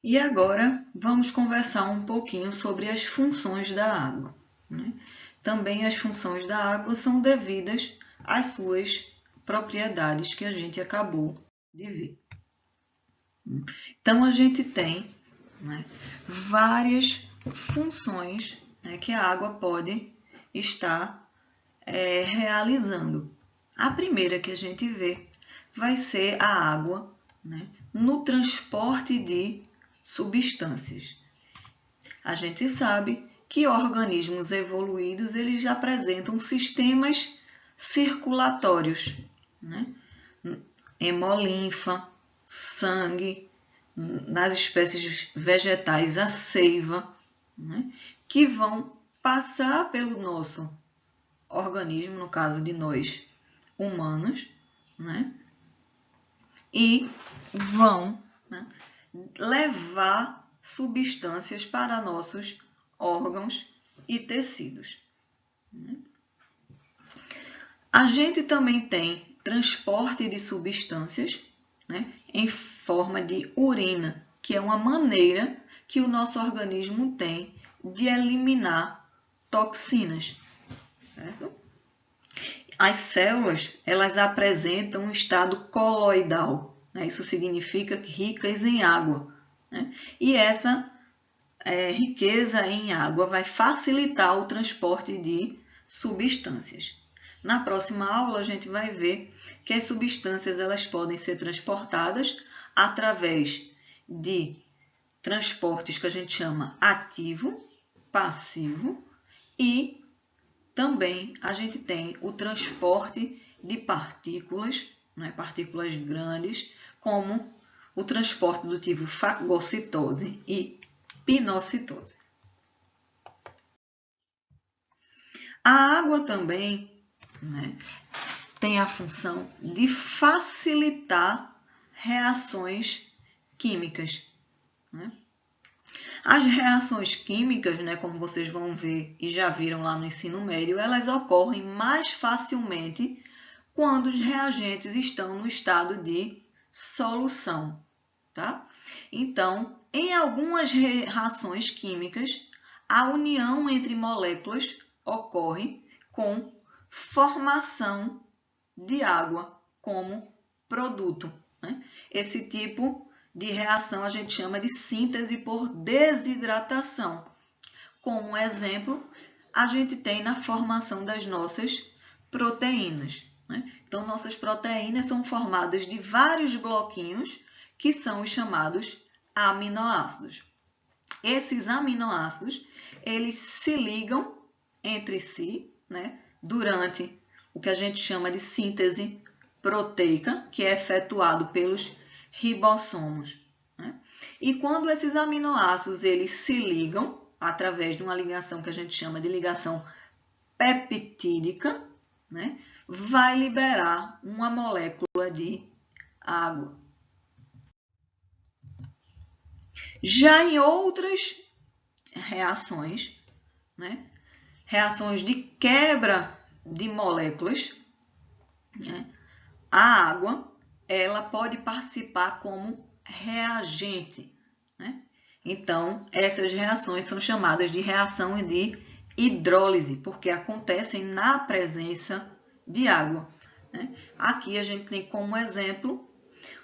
E agora vamos conversar um pouquinho sobre as funções da água, né? Também as funções da água são devidas às suas propriedades que a gente acabou de ver. Então, a gente tem, né, várias funções, né, que a água pode estar realizando. A primeira que a gente vê vai ser a água, né, no transporte de substâncias. A gente sabe que organismos evoluídos eles já apresentam sistemas circulatórios, né? Hemolinfa, sangue, nas espécies vegetais a seiva, né? Que vão passar pelo nosso organismo, no caso de nós humanos, né? E vão, né, levar substâncias para nossos órgãos e tecidos. A gente também tem transporte de substâncias, né, em forma de urina, que é uma maneira que o nosso organismo tem de eliminar toxinas. Certo? As células, elas apresentam um estado coloidal, né? Isso significa ricas em água, né? E essa riqueza em água vai facilitar o transporte de substâncias. Na próxima aula, a gente vai ver que as substâncias elas podem ser transportadas através de transportes que a gente chama ativo, passivo e também a gente tem o transporte de partículas, né, partículas grandes, como o transporte do tipo fagocitose e pinocitose. A água também, né, tem a função de facilitar reações químicas, né? As reações químicas, né, como vocês vão ver e já viram lá no ensino médio, elas ocorrem mais facilmente quando os reagentes estão no estado de solução, tá? Então, em algumas reações químicas, a união entre moléculas ocorre com formação de água como produto, né? Esse tipo de reação a gente chama de síntese por desidratação. Como um exemplo, a gente tem na formação das nossas proteínas, né? Então, nossas proteínas são formadas de vários bloquinhos que são os chamados aminoácidos. Esses aminoácidos, eles se ligam entre si, né, durante o que a gente chama de síntese proteica, que é efetuado pelos ribossomos, né? E quando esses aminoácidos eles se ligam através de uma ligação que a gente chama de ligação peptídica, né, vai liberar uma molécula de água. Já em outras reações, né, reações de quebra de moléculas, né, a água ela pode participar como reagente, né? Então, essas reações são chamadas de reação de hidrólise, porque acontecem na presença de água, né? Aqui a gente tem como exemplo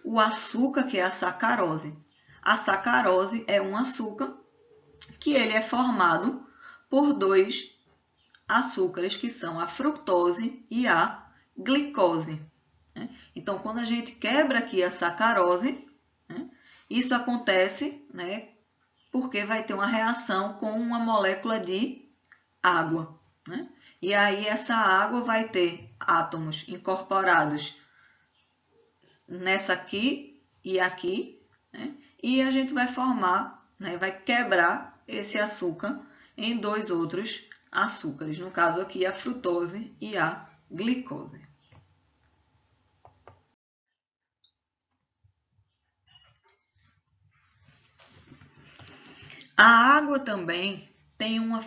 o açúcar, que é a sacarose. A sacarose é um açúcar que ele é formado por dois açúcares, que são a fructose e a glicose. Então, quando a gente quebra aqui a sacarose, né, isso acontece, né, porque vai ter uma reação com uma molécula de água, né? E aí essa água vai ter átomos incorporados nessa aqui e aqui, né? E a gente vai formar, né, vai quebrar esse açúcar em dois outros açúcares, no caso aqui a frutose e a glicose. A água também tem uma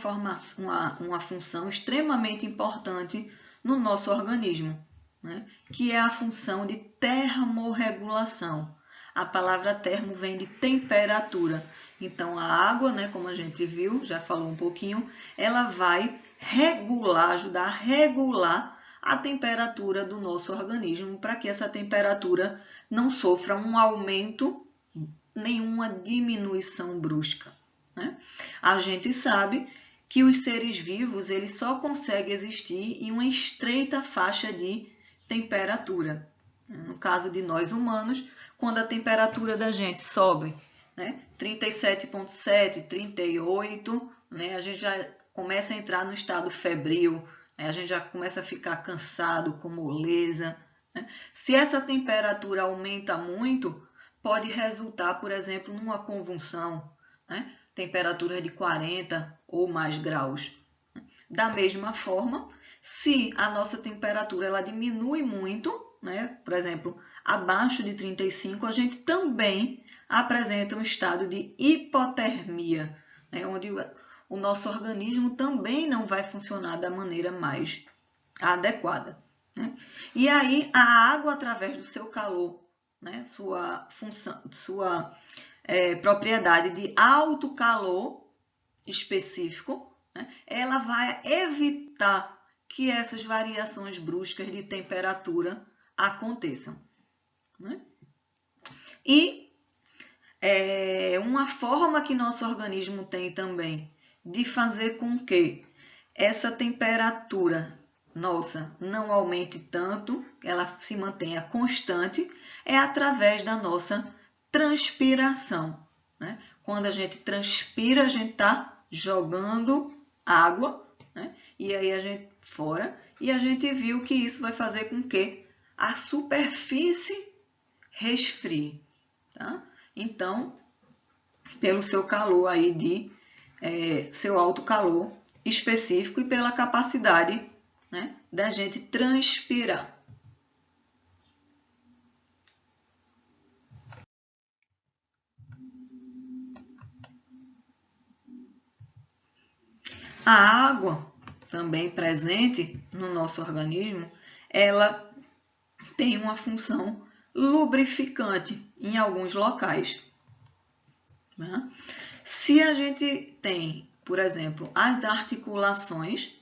função extremamente importante no nosso organismo, né? Que é a função de termorregulação. A palavra termo vem de temperatura. Então, a água, né, como a gente viu, já falou um pouquinho, ela vai regular, ajudar a regular a temperatura do nosso organismo, para que essa temperatura não sofra um aumento, nenhuma diminuição brusca, né? A gente sabe que os seres vivos eles só conseguem existir em uma estreita faixa de temperatura. No caso de nós humanos, quando a temperatura da gente sobe, né, 37,7, 38, né, a gente já começa a entrar no estado febril, né, a gente já começa a ficar cansado, com moleza, né? Se essa temperatura aumenta muito, pode resultar, por exemplo, numa convulsão, né? Temperatura de 40 ou mais graus. Da mesma forma, se a nossa temperatura ela diminui muito, né? Por exemplo, abaixo de 35, a gente também apresenta um estado de hipotermia, né? Onde o nosso organismo também não vai funcionar da maneira mais adequada, né? E aí, a água, através do seu calor, né? Sua função, propriedade de alto calor específico, né? Ela vai evitar que essas variações bruscas de temperatura aconteçam, né? E uma forma que nosso organismo tem também de fazer com que essa temperatura nossa não aumente tanto, ela se mantenha constante, é através da nossa transpiração, né? Quando a gente transpira, a gente está jogando água, né? E aí a gente fora, e a gente viu que isso vai fazer com que a superfície resfrie, tá? Então, pelo seu calor aí seu alto calor específico e pela capacidade, né, da gente transpirar. A água, também presente no nosso organismo, ela tem uma função lubrificante em alguns locais, né? Se a gente tem, por exemplo, as articulações,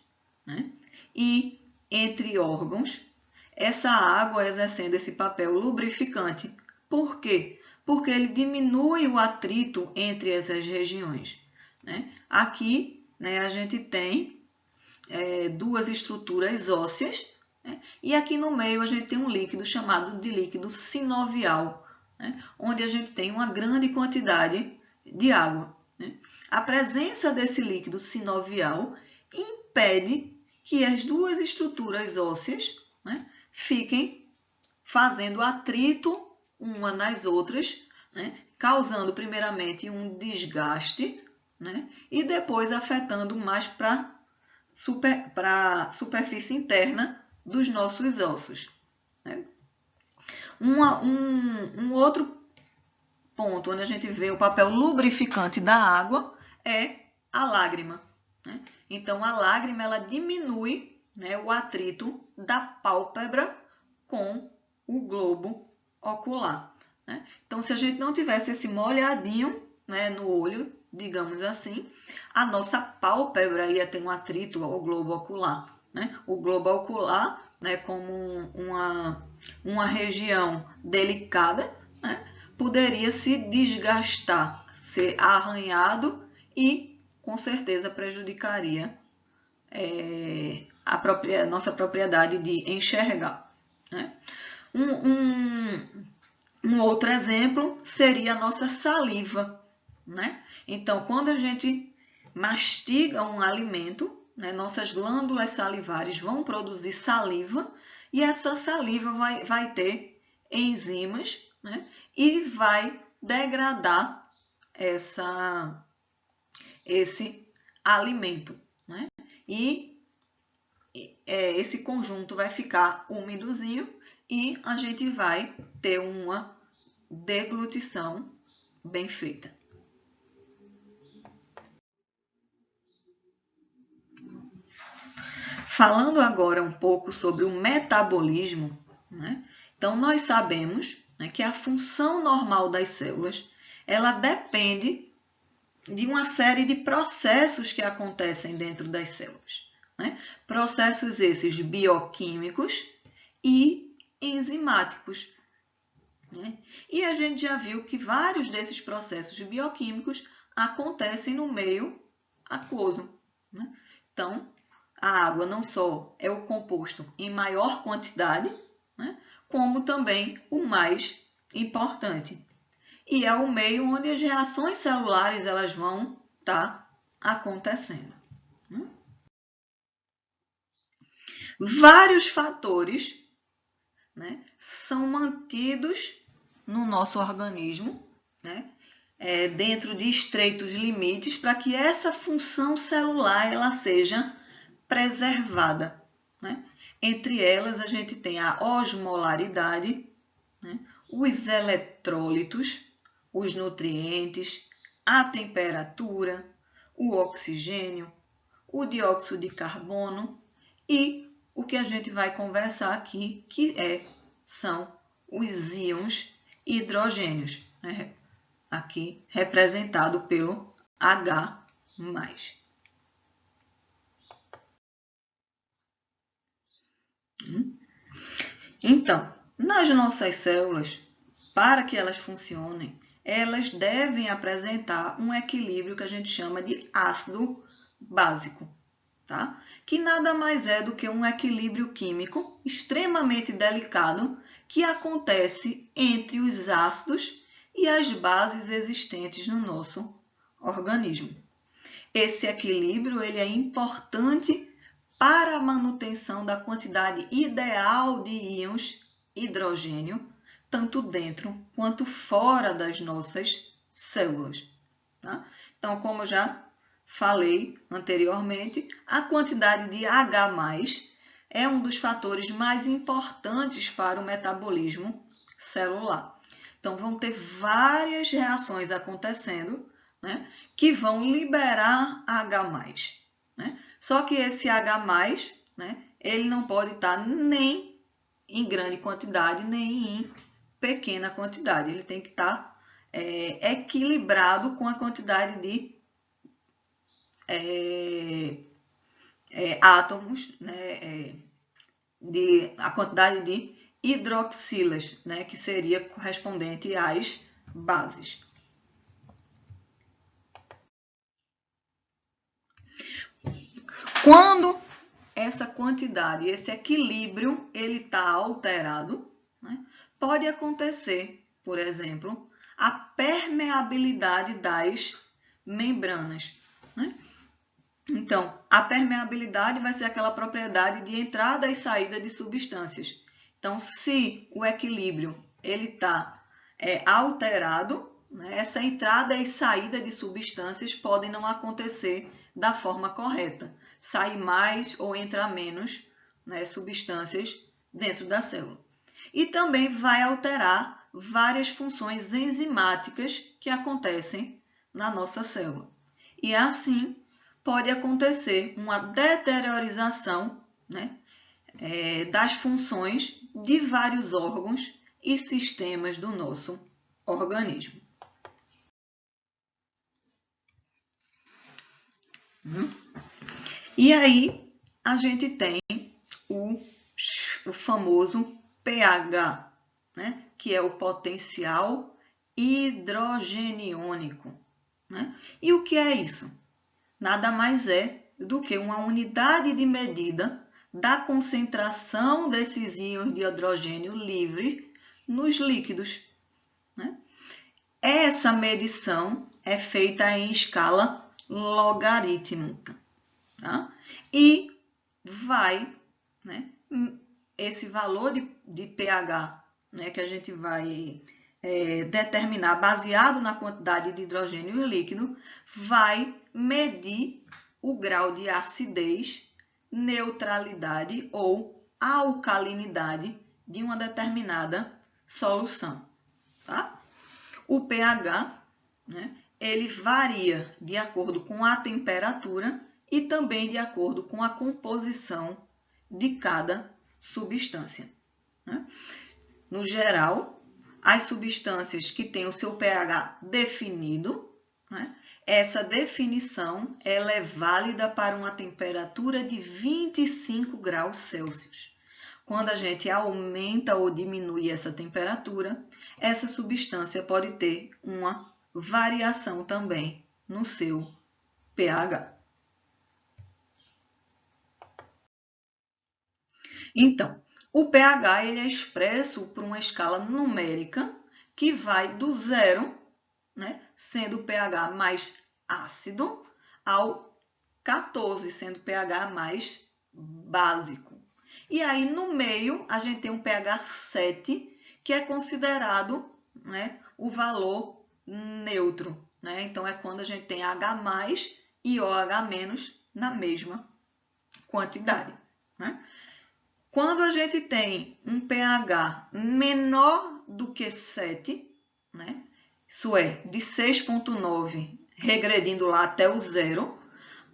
né, e entre órgãos, essa água exercendo esse papel lubrificante. Por quê? Porque ele diminui o atrito entre essas regiões, né? Aqui, né, a gente tem duas estruturas ósseas, né? E aqui no meio a gente tem um líquido chamado de líquido sinovial, né? Onde a gente tem uma grande quantidade de água, né? A presença desse líquido sinovial impede que as duas estruturas ósseas, né, fiquem fazendo atrito uma nas outras, né, causando primeiramente um desgaste, né, e depois afetando mais para a superfície interna dos nossos ossos, né. Um outro ponto onde a gente vê o papel lubrificante da água é a lágrima, né? Então, a lágrima ela diminui, né, o atrito da pálpebra com o globo ocular, né? Então, se a gente não tivesse esse molhadinho, né, no olho, digamos assim, a nossa pálpebra ia ter um atrito ao globo ocular, né? O globo ocular, né, como uma região delicada, né, poderia se desgastar, ser arranhado e, com certeza, prejudicaria a nossa propriedade de enxergar, né? Um outro exemplo seria a nossa saliva, né? Então, quando a gente mastiga um alimento, né, nossas glândulas salivares vão produzir saliva e essa saliva vai ter enzimas, né, e vai degradar esse alimento, né? E esse conjunto vai ficar úmidozinho e a gente vai ter uma deglutição bem feita. Falando agora um pouco sobre o metabolismo, né? Então, nós sabemos né, que a função normal das células, ela depende de uma série de processos que acontecem dentro das células, né? Processos esses bioquímicos e enzimáticos, né? E a gente já viu que vários desses processos bioquímicos acontecem no meio aquoso, né? Então, a água não só é o composto em maior quantidade, né, como também o mais importante. E é o meio onde as reações celulares elas vão estar acontecendo. Vários fatores, né, são mantidos no nosso organismo, né, dentro de estreitos limites para que essa função celular ela seja preservada, né? Entre elas, a gente tem a osmolaridade, né? Os eletrólitos, os nutrientes, a temperatura, o oxigênio, o dióxido de carbono e o que a gente vai conversar aqui, que são os íons hidrogênios, né? Aqui representado pelo H+. Então, nas nossas células, para que elas funcionem, elas devem apresentar um equilíbrio que a gente chama de ácido básico, tá? Que nada mais é do que um equilíbrio químico extremamente delicado que acontece entre os ácidos e as bases existentes no nosso organismo. Esse equilíbrio ele é importante para a manutenção da quantidade ideal de íons hidrogênio, tanto dentro quanto fora das nossas células. Tá? Então, como eu já falei anteriormente, a quantidade de H+, é um dos fatores mais importantes para o metabolismo celular. Então, vão ter várias reações acontecendo, né, que vão liberar H+. Né? Só que esse H+, né, ele não pode estar nem em grande quantidade, nem em pequena quantidade. Ele tem que estar equilibrado com a quantidade de átomos, né, a quantidade de hidroxilas, né, que seria correspondente às bases. Quando essa quantidade, esse equilíbrio, ele está alterado, né, pode acontecer, por exemplo, a permeabilidade das membranas. Né? Então, a permeabilidade vai ser aquela propriedade de entrada e saída de substâncias. Então, se o equilíbrio ele está alterado, né, essa entrada e saída de substâncias podem não acontecer da forma correta. Sai mais ou entra menos, né, substâncias dentro da célula. E também vai alterar várias funções enzimáticas que acontecem na nossa célula. E assim pode acontecer uma deteriorização, né, das funções de vários órgãos e sistemas do nosso organismo. E aí a gente tem o famoso pH, né, que é o potencial hidrogeniônico. Né? E o que é isso? Nada mais é do que uma unidade de medida da concentração desses íons de hidrogênio livre nos líquidos. Né? Essa medição é feita em escala logarítmica. Tá? E vai, né, esse valor de pH, né, que a gente vai determinar baseado na quantidade de hidrogênio líquido, vai medir o grau de acidez, neutralidade ou alcalinidade de uma determinada solução. Tá? O pH, né, ele varia de acordo com a temperatura e também de acordo com a composição de cada substância. Né? No geral, as substâncias que têm o seu pH definido, né? Essa definição ela é válida para uma temperatura de 25 graus Celsius. Quando a gente aumenta ou diminui essa temperatura, essa substância pode ter uma variação também no seu pH. Então, o pH ele é expresso por uma escala numérica que vai do 0, né, sendo o pH mais ácido, ao 14, sendo o pH mais básico. E aí, no meio, a gente tem um pH 7, que é considerado, né, o valor neutro. Né? Então, é quando a gente tem H+, e OH- na mesma quantidade. Né? Quando a gente tem um pH menor do que 7, né? Isso é, de 6,9 regredindo lá até o 0,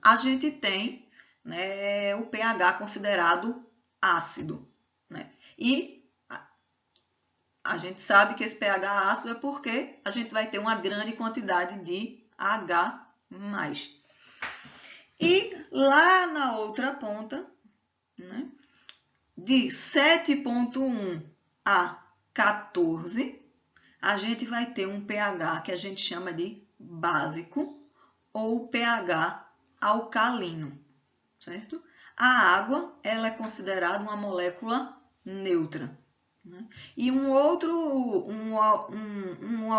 a gente tem, né, o pH considerado ácido. Né? E a gente sabe que esse pH ácido é porque a gente vai ter uma grande quantidade de H+. E lá na outra ponta, né, de 7,1 a 14, a gente vai ter um pH que a gente chama de básico ou pH alcalino, certo? A água ela é considerada uma molécula neutra. Né? E uma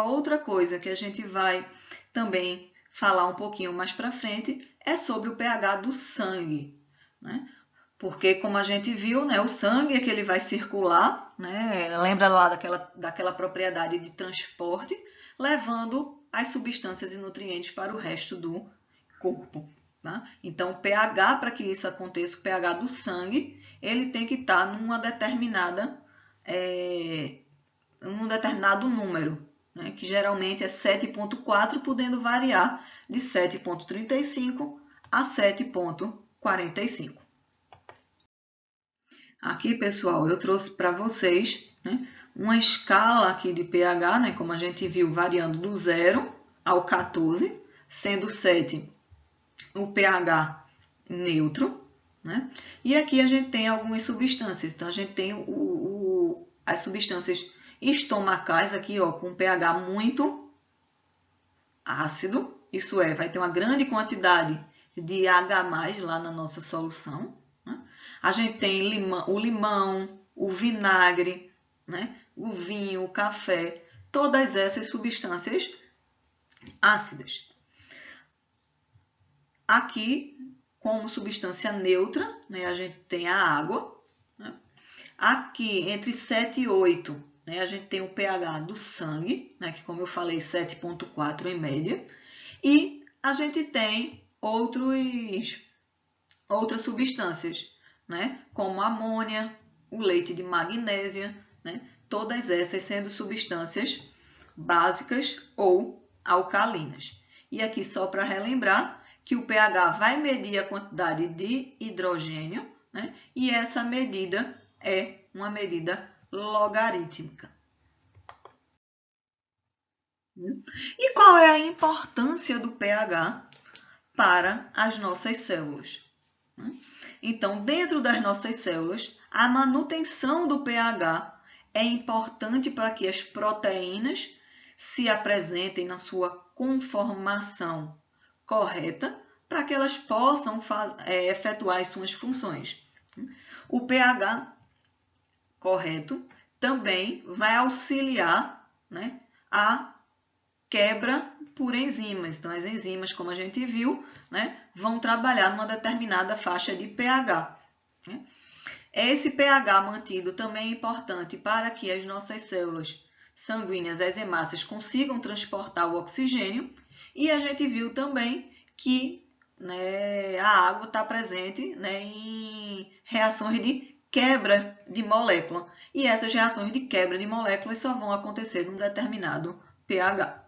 outra coisa que a gente vai também falar um pouquinho mais para frente é sobre o pH do sangue. Né? Porque, como a gente viu, né, o sangue é que ele vai circular, né, lembra lá daquela propriedade de transporte, levando as substâncias e nutrientes para o resto do corpo. Tá? Então, o pH, para que isso aconteça, o pH do sangue, ele tem que estar num determinado número, né, que geralmente é 7,4, podendo variar de 7,35 a 7,45. Aqui, pessoal, eu trouxe para vocês, né, uma escala aqui de pH, né, como a gente viu, variando do 0 ao 14, sendo 7 o pH neutro. Né? E aqui a gente tem algumas substâncias. Então, a gente tem as substâncias estomacais aqui, ó, com pH muito ácido. Isso é, vai ter uma grande quantidade de H+, lá na nossa solução. A gente tem o limão, o vinagre, né? O vinho, o café, todas essas substâncias ácidas. Aqui, como substância neutra, né, a gente tem a água. Né? Aqui, entre 7 e 8, né, a gente tem o pH do sangue, né, que como eu falei, 7,4 em média. E a gente tem outras substâncias, né? Como a amônia, o leite de magnésia, né? Todas essas sendo substâncias básicas ou alcalinas. E aqui só para relembrar que o pH vai medir a quantidade de hidrogênio, né? E essa medida é uma medida logarítmica. E qual é a importância do pH para as nossas células? Então, dentro das nossas células, a manutenção do pH é importante para que as proteínas se apresentem na sua conformação correta, para que elas possam efetuar as suas funções. O pH correto também vai auxiliar, né, a quebra por enzimas. Então, as enzimas, como a gente viu, né, vão trabalhar numa determinada faixa de pH. Né? Esse pH mantido também é importante para que as nossas células sanguíneas, as hemácias, consigam transportar o oxigênio. E a gente viu também que, né, a água está presente, né, em reações de quebra de molécula. E essas reações de quebra de moléculas só vão acontecer num determinado pH.